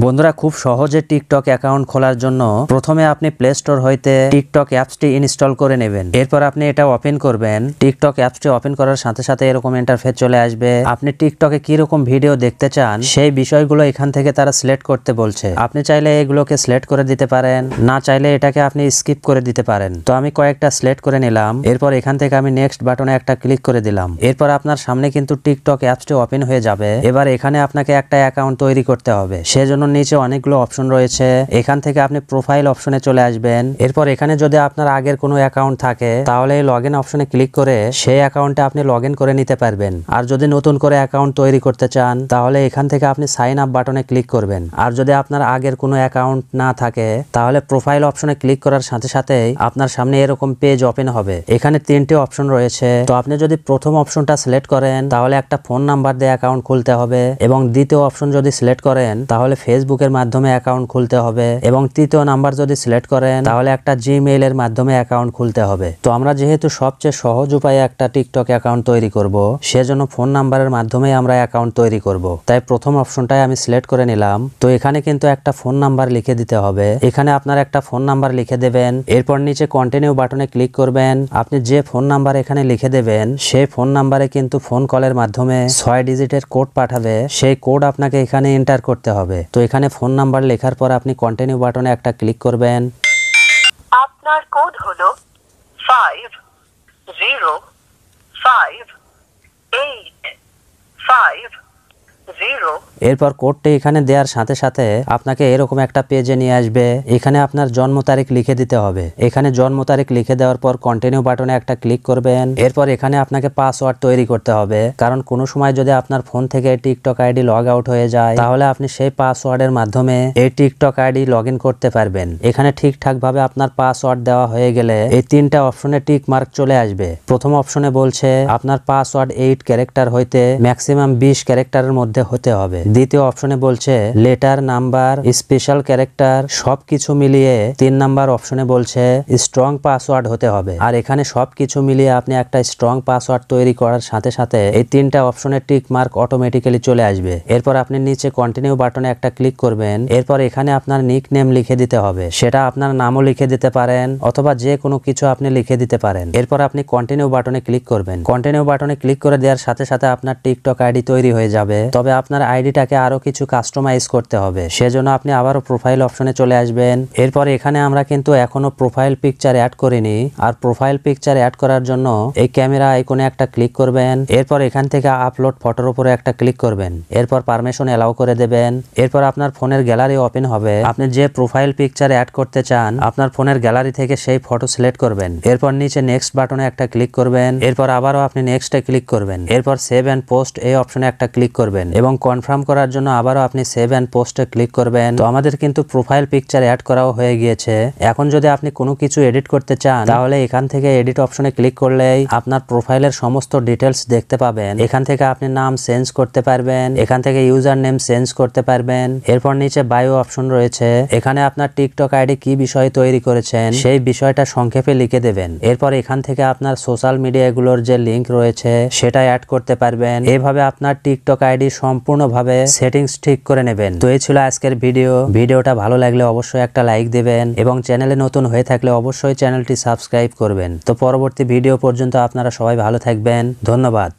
বন্ধুরা খুব সহজে টিকটক অ্যাকাউন্ট খোলার জন্য প্রথমে আপনি প্লে স্টোর হইতে টিকটক অ্যাপসটি ইনস্টল করে নেবেন। এরপর আপনি এটা ওপেন করবেন। টিকটক অ্যাপসটি ওপেন করার সাথে সাথে এরকম ইন্টারফেস চলে আসবে। আপনি টিকটকে কি রকম ভিডিও দেখতে চান সেই বিষয়গুলো এখান থেকে তারা সিলেক্ট করতে বলছে। আপনি চাইলে এগুলোকে সিলেক্ট করে দিতে পারেন, না চাইলে এটাকে আপনি স্কিপ করে দিতে পারেন। তো আমি কয়েকটা সিলেক্ট করে নিলাম। এরপর এখান থেকে আমি নেক্সট বাটনে একটা ক্লিক করে দিলাম। এরপর আপনার সামনে কিন্তু টিকটক অ্যাপসটি ওপেন হয়ে যাবে। এবার এখানে আপনাকে একটা অ্যাকাউন্ট তৈরি করতে হবে, সেজন্য নিচে অনেকগুলো অপশন রয়েছে। এখান থেকে আপনি প্রোফাইল অপশনে চলে আসবেন। এরপর এখানে যদি আপনার আগের কোনো অ্যাকাউন্ট থাকে তাহলে লগইন অপশনে ক্লিক করে সেই অ্যাকাউন্টে আপনি লগইন করে নিতে পারবেন। আর যদি নতুন করে অ্যাকাউন্ট তৈরি করতে চান তাহলে এখান থেকে আপনি সাইন আপ বাটনে ক্লিক করবেন। আর যদি আপনার আগের কোনো অ্যাকাউন্ট না থাকে তাহলে প্রোফাইল অপশনে ক্লিক করার সাথে সাথেই আপনার সামনে এরকম পেজ ওপেন হবে। এখানে তিনটে অপশন রয়েছে। তো আপনি যদি প্রথম অপশনটা সিলেক্ট করেন তাহলে একটা ফোন নাম্বার দিয়ে অ্যাকাউন্ট খুলতে হবে, এবং দ্বিতীয় অপশন যদি সিলেক্ট করেন তাহলে ফেসবুকের মাধ্যমে অ্যাকাউন্ট খুলতে হবে, এবং তৃতীয় নাম্বার যদি সিলেক্ট করেন তাহলে একটা জিমেইল এর মাধ্যমে অ্যাকাউন্ট খুলতে হবে। তো আমরা যেহেতু সবচেয়ে সহজ উপায়ে একটা টিকটক অ্যাকাউন্ট তৈরি করব, সেজন্য ফোন নাম্বারের মাধ্যমে আমরা অ্যাকাউন্ট তৈরি করব। তাই প্রথম অপশনটাই আমি সিলেক্ট করে নিলাম। তো এখানে কিন্তু একটা ফোন নাম্বার লিখে দিতে হবে। এখানে আপনার একটা ফোন নাম্বার লিখে দেবেন। এরপর নিচে কন্টিনিউ বাটনে ক্লিক করবেন। আপনি যে ফোন নাম্বার এখানে লিখে দেবেন সেই ফোন নাম্বারে কিন্তু ফোন কলের মাধ্যমে 6 ডিজিটের কোড পাঠাবে। সেই কোড আপনাকে এখানে এন্টার করতে হবে। তো এখানে ফোন নাম্বার লেখার পর আপনি কন্টিনিউ বাটনে একটা ক্লিক করবেন। আপনার কোড হলো 505850। এরপর কোডটি এখানে দেওয়ার সাথে সাথে আপনাকে এরকম একটা পেজে নিয়ে আসবে। এখানে আপনার জন্ম তারিখ লিখে দিতে হবে। এখানে জন্ম তারিখ লিখে দেওয়ার পর কন্টিনিউ বাটনে একটা ক্লিক করবেন। এরপর এখানে আপনাকে পাসওয়ার্ড তৈরি করতে হবে, কারণ কোনো সময় যদি আপনার ফোন থেকে টিকটক আইডি লগ আউট হয়ে যায় তাহলে আপনি সেই পাসওয়ার্ডের মাধ্যমে এই টিকটক আইডি লগ ইন করতে পারবেন। এখানে ঠিকঠাক ভাবে আপনার পাসওয়ার্ড দেওয়া হয়ে গেলে এই তিনটা অপশনে টিক মার্ক চলে আসবে। প্রথম অপশনে বলছে আপনার পাসওয়ার্ড 8 ক্যারেক্টার হইতে ম্যাক্সিমাম 20 ক্যারেক্টারের মধ্যে হতে হবে। দ্বিতীয় অপশনে বলছে লেটার, নাম্বার, স্পেশাল ক্যারেক্টার সবকিছু মিলিয়ে 3 নাম্বার অপশনে বলছে স্ট্রং পাসওয়ার্ড হতে হবে। আর এখানে সবকিছু মিলিয়ে আপনি একটা স্ট্রং পাসওয়ার্ড তৈরি করার সাথে সাথে এই তিনটা অপশনে টিক মার্ক অটোমেটিক্যালি চলে আসবে। এরপর আপনি নিচে কন্টিনিউ বাটনে একটা ক্লিক করবেন। এরপর এখানে আপনার নিক নেম লিখে দিতে হবে। সেটা আপনার নামও লিখে দিতে পারেন অথবা যে কোনো কিছু আপনি লিখে দিতে পারেন। এরপর আপনি কন্টিনিউ বাটনে ক্লিক করবেন। কন্টিনিউ বাটনে ক্লিক করে দেওয়ার সাথে সাথে আপনার টিকটক আইডি তৈরি হয়ে যাবে। তবে আপনার আইডিটাকে আরো কিছু কাস্টমাইজ করতে হবে, সেজন্য আপনি আবারও প্রোফাইল অপশনে চলে আসবেন। এরপর এখানে আমরা কিন্তু এখনো প্রোফাইল পিকচার অ্যাড করিনি। আর প্রোফাইল পিকচার অ্যাড করার জন্য এই ক্যামেরা আইকনে একটা ক্লিক করবেন। এরপর এখান থেকে আপলোড ফটোর উপরে একটা ক্লিক করবেন। এরপর পারমিশন এলাও করে দেবেন। এরপর আপনার ফোনের গ্যালারি ওপেন হবে। আপনি যে প্রোফাইল পিকচার অ্যাড করতে চান আপনার ফোনের গ্যালারি থেকে সেই ফটো সিলেক্ট করবেন। এরপর নিচে নেক্সট বাটনে একটা ক্লিক করবেন। এরপর আবারও আপনি নেক্সটে ক্লিক করবেন। এরপর সেভ এন্ড পোস্ট এই অপশনে একটা ক্লিক করবেন, এবং কনফার্ম করার জন্য আবারও আপনি সেভ এন্ড পোস্টে ক্লিক করবেন। তো আমাদের কিন্তু প্রোফাইল পিকচার অ্যাড করাও হয়ে গিয়েছে। এখন যদি আপনি কোনো কিছু এডিট করতে চান তাহলে এখান থেকে এডিট অপশনে ক্লিক করলেই আপনার প্রোফাইলের সমস্ত ডিটেলস দেখতে পাবেন। এখান থেকে আপনি নাম চেঞ্জ করতে পারবেন, এখান থেকে ইউজার নেম চেঞ্জ করতে পারবেন। এরপর নিচে বায়ো অপশন রয়েছে। এখানে আপনার টিকটক আইডি কি বিষয়ে তৈরি করেছেন সেই বিষয়টা সংক্ষেপে লিখে দেবেন। এরপর এখান থেকে আপনার সোশ্যাল মিডিয়া গুলোর যে লিংক রয়েছে সেটা অ্যাড করতে পারবেন। এভাবে আপনার টিকটক আইডি সম্পূর্ণভাবে সেটিংস ঠিক করে নেবেন। তো এই ছিল আজকের ভিডিওটা ভালো লাগলে অবশ্যই একটা লাইক দেবেন, এবং চ্যানেলে নতুন হয়ে থাকলে অবশ্যই চ্যানেলটি সাবস্ক্রাইব করবেন। তো পরবর্তী ভিডিও পর্যন্ত আপনারা সবাই ভালো থাকবেন। ধন্যবাদ।